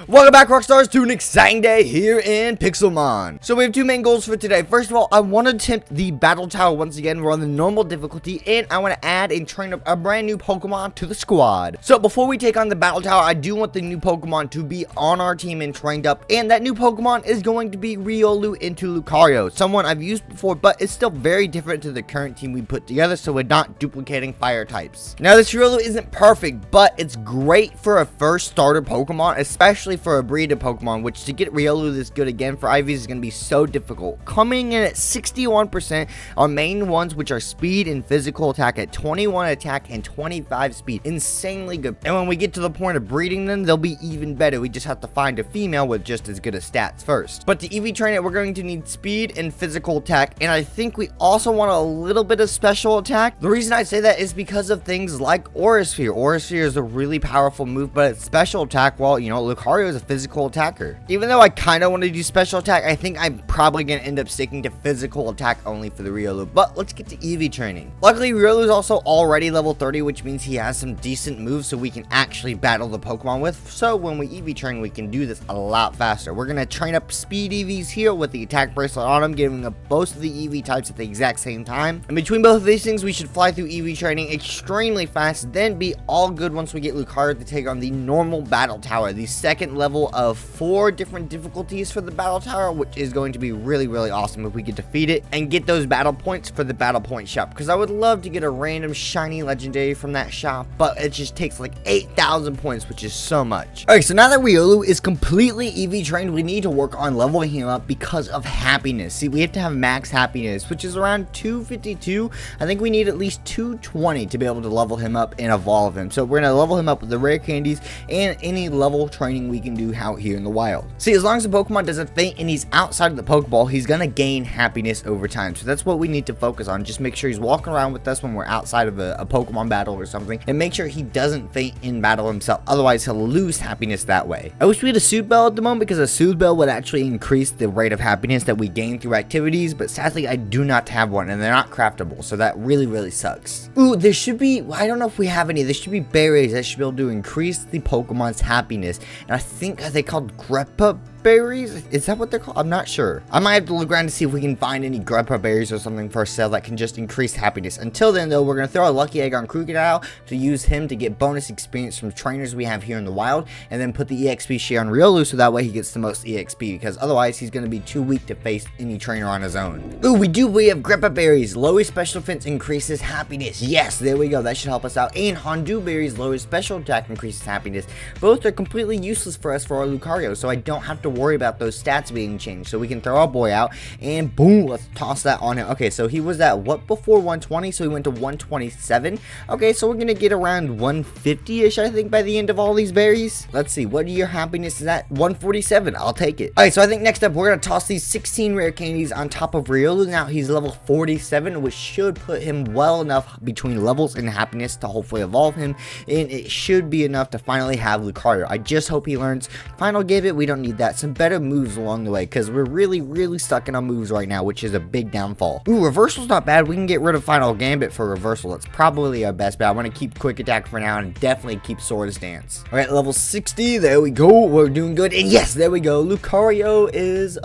Welcome back, Rockstars, to an exciting day here in Pixelmon. So we have two main goals for today. First of all, I want to attempt the battle tower once again. We're on the normal difficulty, and I want to add and train up a brand new Pokemon to the squad. So before we take on the battle tower, I do want the new Pokemon to be on our team and trained up, and that new Pokemon is going to be Riolu into Lucario, someone I've used before, but it's still very different to the current team we put together, so we're not duplicating fire types. Now, this Riolu isn't perfect, but it's great for a first starter Pokemon, especially for a breed of Pokemon, which to get Riolu this good again for IVs is going to be so difficult. Coming in at 61%, our main ones, which are speed and physical attack at 21 attack and 25 speed. Insanely good. And when we get to the point of breeding them, they'll be even better. We just have to find a female with just as good as stats first. But to EV train it, we're going to need speed and physical attack, and I think we also want a little bit of special attack. The reason I say that is because of things like Aura Sphere. Aura Sphere is a really powerful move, but it's special attack, well, you know, Lucario is a physical attacker. Even though I kind of want to do special attack, I think I'm probably going to end up sticking to physical attack only for the Riolu. But let's get to EV training. Luckily, Riolu is also already level 30, which means he has some decent moves so we can actually battle the Pokemon with. So when we EV train, we can do this a lot faster. We're going to train up speed EVs here with the attack bracelet on him, giving up both of the EV types at the exact same time. And between both of these things, we should fly through EV training extremely fast, then be all good once we get Lucario to take on the normal battle tower, the second level of 4 different difficulties for the battle tower, which is going to be really awesome if we can defeat it and get those battle points for the battle point shop, because I would love to get a random shiny legendary from that shop, but it just takes like 8,000 points, which is so much. Alright, so now that Riolu is completely EV trained, we need to work on leveling him up because of happiness. See, we have to have max happiness, which is around 252. I think we need at least 220 to be able to level him up and evolve him. So we're going to level him up with the rare candies and any level training we can do out here in the wild. See, as long as the Pokemon doesn't faint and he's outside of the Pokeball, he's going to gain happiness over time. So that's what we need to focus on. Just make sure he's walking around with us when we're outside of a Pokemon battle or something, and make sure he doesn't faint in battle himself. Otherwise, he'll lose happiness that way. I wish we had a Soothe Bell at the moment, because a Soothe Bell would actually increase the rate of happiness that we gain through activities, but sadly, I do not have one, and they're not craftable, so that really sucks. Ooh, there should be, I don't know if we have any, there should be berries that should be able to increase the Pokemon's happiness, and I think, are they called Greppa berries? Is that what they're called? I'm not sure. I might have to look around to see if we can find any Greppa berries or something for sale that can just increase happiness. Until then, though, we're going to throw a lucky egg on Crocodile to use him to get bonus experience from trainers we have here in the wild, and then put the EXP share on Riolu so that way he gets the most EXP, because otherwise he's going to be too weak to face any trainer on his own. Ooh, we have Greppa berries. Lowest special defense increases happiness. Yes, there we go. That should help us out. And Hondu berries, lowest special attack increases happiness. Both are completely useless for us for our Lucario, so I don't have to worry about those stats being changed. So we can throw our boy out and boom, let's toss that on him. Okay, so he was at what before 120, so he went to 127. Okay, so we're gonna get around 150-ish, I think, by the end of all these berries. Let's see, what your happiness is at? 147. I'll take it. Alright, so I think next up we're gonna toss these 16 rare candies on top of Riolu. Now he's level 47, which should put him well enough between levels and happiness to hopefully evolve him, and it should be enough to finally have Lucario. I just hope he learns Final Gambit. We don't need that. Some better moves along the way, because we're really stuck in our moves right now, which is a big downfall. Ooh, reversal's not bad. We can get rid of Final Gambit for reversal. That's probably our best bet. I want to keep quick attack for now and definitely keep Swords Dance. All right, level 60. There we go. We're doing good. And yes, there we go. Riolu is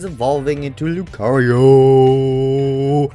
evolving into Lucario.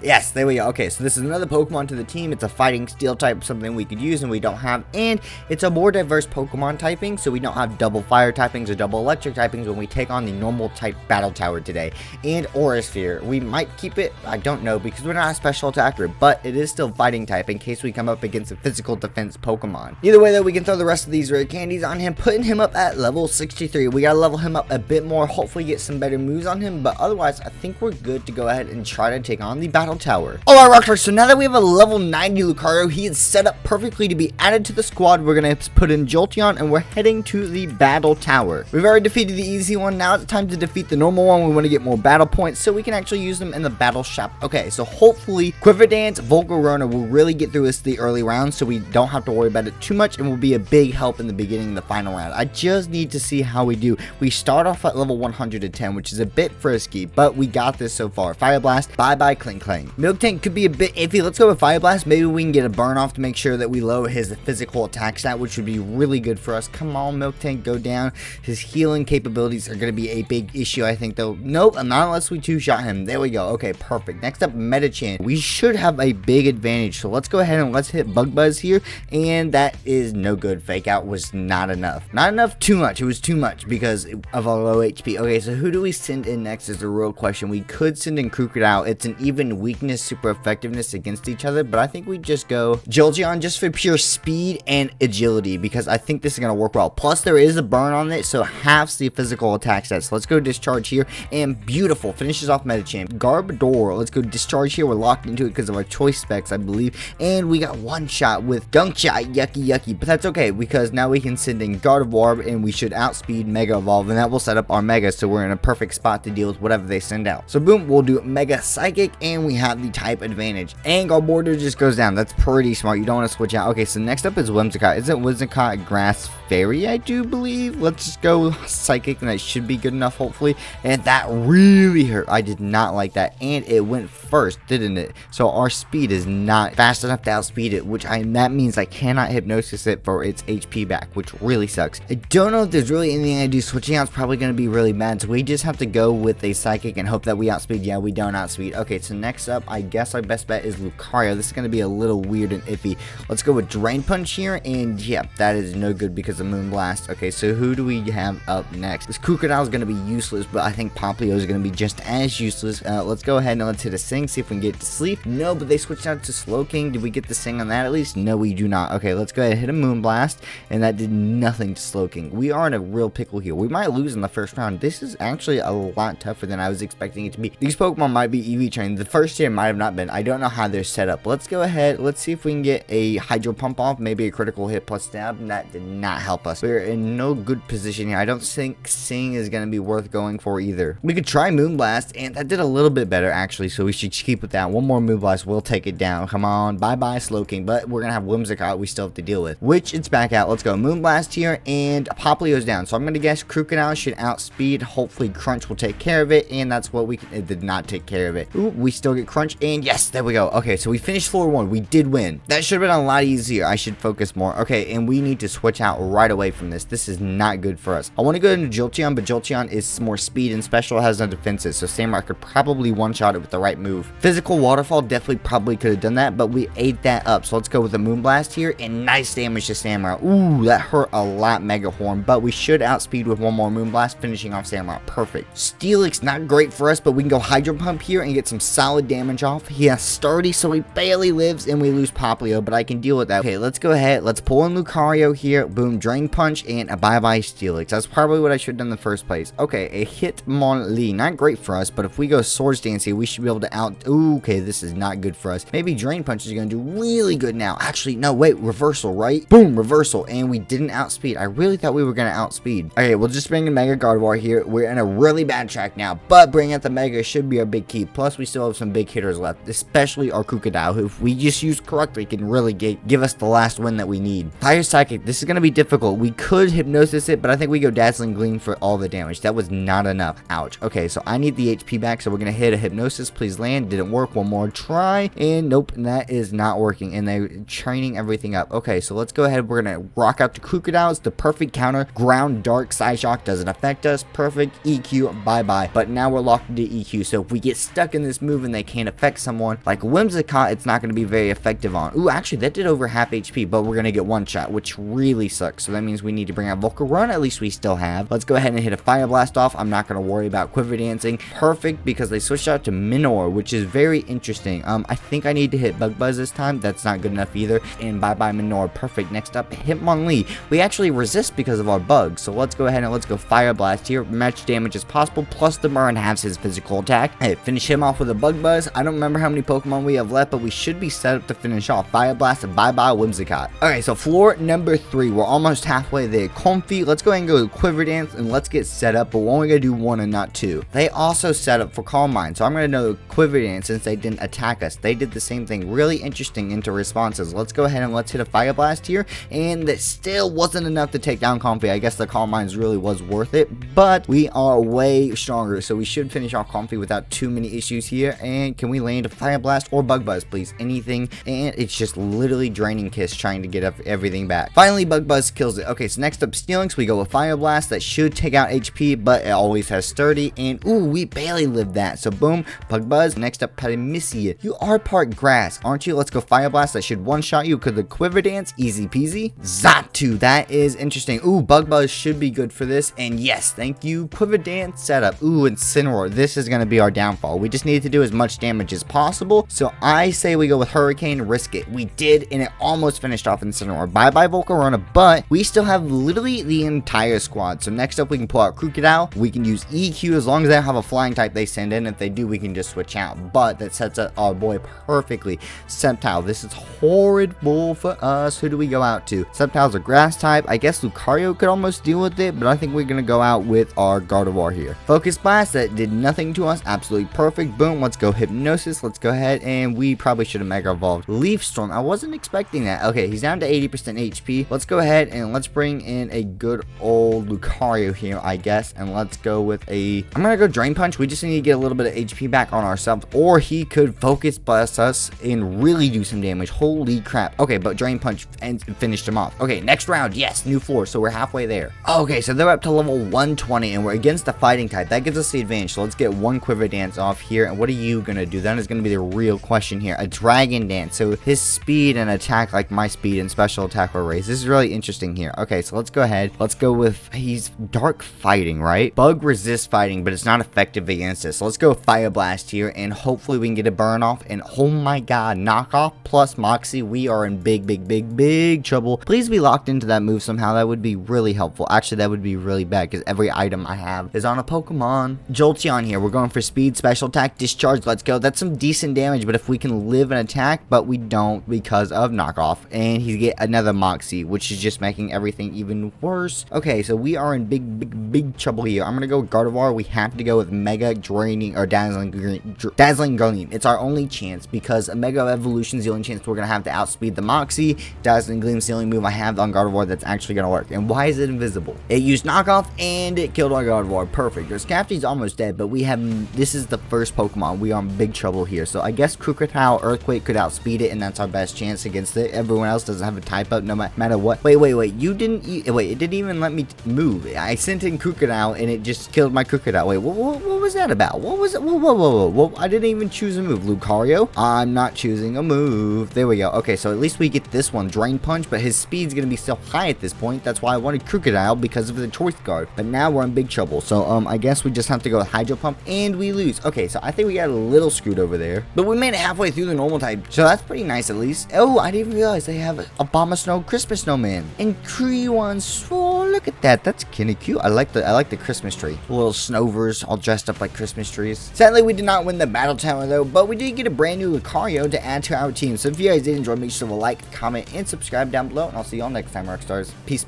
Yes, there we go. Okay, so this is another Pokemon to the team. It's a fighting steel type, something we could use and we don't have, and it's a more diverse Pokemon typing, so we don't have double fire typings or double electric typings when we take on the normal type battle tower today. And Aura Sphere, we might keep it, I don't know, because we're not a special attacker, but it is still fighting type in case we come up against a physical defense Pokemon. Either way though, we can throw the rest of these rare candies on him, putting him up at level 63. We gotta level him up a bit more, hopefully get some better moves on him, but otherwise I think we're good to go ahead and try to take on the battle tower. Alright, Rockstars, so now that we have a level 90 Lucario, he is set up perfectly to be added to the squad. We're gonna put in Jolteon and we're heading to the battle tower. We've already defeated the easy one. Now it's time to defeat the normal one. We want to get more battle points so we can actually use them in the battle shop. Okay, so hopefully Quiver-Dance, Volcarona will really get through us the early rounds, so we don't have to worry about it too much, and will be a big help in the beginning and the final round. I just need to see how we do. We start off at level 110, which is a bit frisky, but we got this so far. Fire Blast, bye Clink. Clang. Milk Tank could be a bit iffy. Let's go with Fire Blast. Maybe we can get a burn off to make sure that we lower his physical attack stat, which would be really good for us. Come on, Milk Tank, go down. His healing capabilities are going to be a big issue, I think, though. Nope, not unless we two-shot him. There we go. Okay, perfect. Next up, Metachan. We should have a big advantage, so let's go ahead and let's hit Bug Buzz here, and that is no good. Fake Out was not enough. Not enough, too much. It was too much because of our low HP. Okay, so who do we send in next is the real question. We could send in Crocodile. It's an even weakness, super effectiveness against each other, but I think we just go Jolteon just for pure speed and agility because I think this is going to work well. Plus, there is a burn on it, so halves the physical attack stats. So let's go Discharge here, and beautiful. Finishes off Metachan. Garbodor. Let's go Discharge here. We're locked into it because of our choice specs, I believe, and we got one shot with Dunk Shot. Yucky, but that's okay because now we can send in Gardevoir, and we should outspeed Mega Evolve, and that will set up our Mega, so we're in a perfect spot to deal with whatever they send out. So boom, we'll do Mega Psychic, and we have the type advantage, and Garbodor just goes down. That's pretty smart. You don't want to switch out. Okay, so next up is Whimsicott. Isn't Whimsicott Grass Fairy, I do believe? Let's just go Psychic, and that should be good enough, hopefully. And that really hurt. I did not like that, and it went first, didn't it? So our speed is not fast enough to outspeed it, which that means I cannot Hypnosis it for its HP back, which really sucks. I don't know if there's really anything I do. Switching out is probably going to be really bad, so we just have to go with a Psychic and hope that we outspeed. Yeah, we don't outspeed. Okay, so next up, I guess our best bet is Lucario. This is going to be a little weird and iffy. Let's go with Drain Punch here, and yeah, that is no good because of Moonblast. Okay, so who do we have up next? This Crocodile is going to be useless, but I think Popplio is going to be just as useless. Let's go ahead and let's hit a Sing, see if we can get to sleep. No, but they switched out to Slowking. Did we get the Sing on that at least? No, we do not. Okay, let's go ahead and hit a Moonblast, and that did nothing to Slowking. We are in a real pickle here. We might lose in the first round. This is actually a lot tougher than I was expecting it to be. These Pokemon might be EV trained. The first tier might have not been. I don't know how they're set up. Let's go ahead. Let's see if we can get a Hydro Pump off, maybe a critical hit plus stab, and that did not help us. We're in no good position here. I don't think Sing is going to be worth going for either. We could try Moonblast, and that did a little bit better actually, so we should keep with that. One more Moonblast will take it down. Come on, bye-bye Slowking, but we're going to have Whimsicott we still have to deal with, which it's back out. Let's go Moonblast here, and Popplio's down, so I'm going to guess Crocodile should outspeed. Hopefully Crunch will take care of it, and that's what it did not take care of it. Ooh, we still get Crunch, and yes, there we go. Okay, so we finished floor 1. We did win. That should have been a lot easier. I should focus more. Okay, and we need to switch out right away from this. This is not good for us. I want to go into Jolteon, but Jolteon is more speed and special, has no defenses, so Samurai could probably one-shot it with the right move. Physical Waterfall definitely probably could have done that, but we ate that up, so let's go with the Moonblast here, and nice damage to Samurai. Ooh, that hurt a lot, Mega Horn, but we should outspeed with one more Moonblast, finishing off Samurai. Perfect. Steelix, not great for us, but we can go Hydro Pump here and get some solid damage off. He has Sturdy, so he barely lives, and we lose Popplio, but I can deal with that. Okay, let's go ahead. Let's pull in Lucario here. Boom, Drain Punch, and a bye-bye Steelix. That's probably what I should have done in the first place. Okay, a Hitmonlee. Not great for us, but if we go Swords Dance here, we should be able to Ooh, okay, this is not good for us. Maybe Drain Punch is going to do really good now. Actually, no, wait, Reversal, right? Boom, Reversal, and we didn't outspeed. I really thought we were going to outspeed. Okay, we'll just bring in Mega Gardevoir here. We're in a really bad track now, but bringing out the Mega should be our big key. Plus, we still have some big hitters left, especially our Crocodile, who if we just use correctly can really give us the last win that we need. Fire Psychic, this is going to be difficult. We could Hypnosis it, but I think we go Dazzling Gleam for all the damage. That was not enough. Ouch. Okay, so I need the HP back, so we're going to hit a Hypnosis. Please land. Didn't work. One more try, and nope, that is not working, and they're training everything up. Okay, so let's go ahead. We're going to rock out the Crocodile. It's the perfect counter. Ground, Dark, Psyshock doesn't affect us. Perfect. EQ, bye-bye. But now we're locked into EQ, so if we get stuck in this move and they can't affect someone, like Whimsicott, it's not going to be very effective on. Ooh, actually, that did over half HP, but we're going to get one shot, which really sucks. So that means we need to bring out Volcarona. At least we still have. Let's go ahead and hit a Fire Blast off. I'm not going to worry about Quiver Dancing. Perfect, because they switched out to Minor, which is very interesting. I think I need to hit Bug Buzz this time. That's not good enough either. And bye-bye Minor. Perfect. Next up, Hitmonlee. We actually resist because of our bugs. So let's go ahead and let's go Fire Blast here. Much damage as possible, plus the burn halves his physical attack. Hey, finish him off with a Bug Buzz. I don't remember how many Pokemon we have left, but we should be set up to finish off. Fire Blast and bye-bye Whimsicott. Alright, so floor number 3. We're almost halfway there. Comfy. Let's go ahead and go Quiver Dance and let's get set up, but we're only going to do 1 and not 2. They also set up for Calm Mind, so I'm going to know Quiver Dance since they didn't attack us. They did the same thing. Really interesting into responses. Let's go ahead and let's hit a Fire Blast here, and that still wasn't enough to take down Comfy. I guess the Calm Minds really was worth it, but we are way stronger, so we should finish off Comfy without too many issues here, and can we land a Fire Blast or Bug Buzz, please? Anything, and it's just literally draining Kiss trying to get everything back. Finally, Bug Buzz kills it. Okay, so next up, Stealing, so we go with Fire Blast. That should take out HP, but it always has Sturdy, and ooh, we barely lived that, so boom, Bug Buzz. Next up, Patamisia. You are part grass, aren't you? Let's go Fire Blast. That should one-shot you. Could the Quiver Dance, easy peasy. Zatu, that is interesting. Ooh, Bug Buzz should be good for this, and yes, thank you, Quiver Dance setup. Ooh, and Incineroar, this is going to be our downfall. We just need to do as much damage as possible, so I say we go with Hurricane, risk it. We did, and it almost finished off Incineroar. Bye-bye, Volcarona, but we still have literally the entire squad. So next up, we can pull out Crocodile. We can use EQ as long as they don't have a flying type they send in. If they do, we can just switch out, but that sets up our boy perfectly. Sceptile, this is horrible for us. Who do we go out to? Sceptile's a grass type. I guess Lucario could almost deal with it, but I think we're going to go out with our Gardevoir here. PokeSplash, that did nothing to us. Absolutely perfect. Boom, let's go Hypnosis. Let's go ahead, and we probably should have Mega Evolved. Leaf Storm, I wasn't expecting that. Okay, he's down to 80% HP. Let's go ahead and let's bring in a good old Lucario here, I guess, and let's go with a, I'm gonna go Drain Punch. We just need to get a little bit of HP back on ourselves, or he could Focus Blast us and really do some damage. Holy crap. Okay, but Drain Punch and finished him off. Okay, next round, yes, new floor, so we're halfway there. Okay, so they're up to level 120, and we're against the fighting type. That gives us the advantage, so let's get one Quiver Dance off here. And what are you gonna do? That is gonna be the real question here. A Dragon Dance, so his speed and attack like my speed and special attack were raised. This is really interesting here. Okay, so let's go ahead. Let's go with, he's Dark Fighting, right? Bug resist fighting, but it's not effective against it. So let's go Fire Blast here, and hopefully we can get a burn off. And oh my god, Knockoff plus Moxie, we are in big trouble. Please be locked into that move somehow. That would be really helpful. Actually, that would be really bad because every item I have is on a Pokemon. Jolteon here. We're going for speed, special attack, discharge. Let's go. That's some decent damage, but if we can live an attack, but we don't because of Knockoff. And he's get another Moxie, which is just making everything even worse. Okay, so we are in big trouble here. I'm gonna go with Gardevoir. We have to go with Mega Draining or Dazzling Gleam. It's our only chance because a Mega Evolution is the only chance we're gonna have to outspeed the Moxie. Dazzling Gleam is the only move I have on Gardevoir that's actually gonna work. And why is it invisible? It used Knockoff and it killed our Gardevoir. Perfect. Our Scafty's almost dead, but we have, this is the first Pokemon. We are in big trouble here. So I guess Crocodile Earthquake could outspeed it, and that's our best chance against it. Everyone else doesn't have a type up no matter what. Wait, you didn't, wait, it didn't even let me move. I sent in Crocodile and it just killed my Crocodile. Wait, what was that about? What was it? Whoa, I didn't even choose a move. Lucario, I'm not choosing a move. There we go. Okay, so at least we get this one, Drain Punch, but his speed's gonna be so high at this point. That's why I wanted Crocodile, because of the choice guard. But now we're in big trouble. So I guess we just have to go with Hydro Pump, and we lose. Okay, so I think we got a little screwed over there, but we made it halfway through the normal type, so that's pretty nice at least. Oh, I didn't realize they have Abomasnow Christmas Snowman and Creon. Oh, look at that. That's kinda cute. I like the Christmas tree. Little Snovers all dressed up like Christmas trees. Sadly, we did not win the battle tower though, but we did get a brand new Lucario to add to our team. So if you guys did enjoy, make sure to like, comment, and subscribe down below, and I'll see y'all next time, Rockstars. Peace.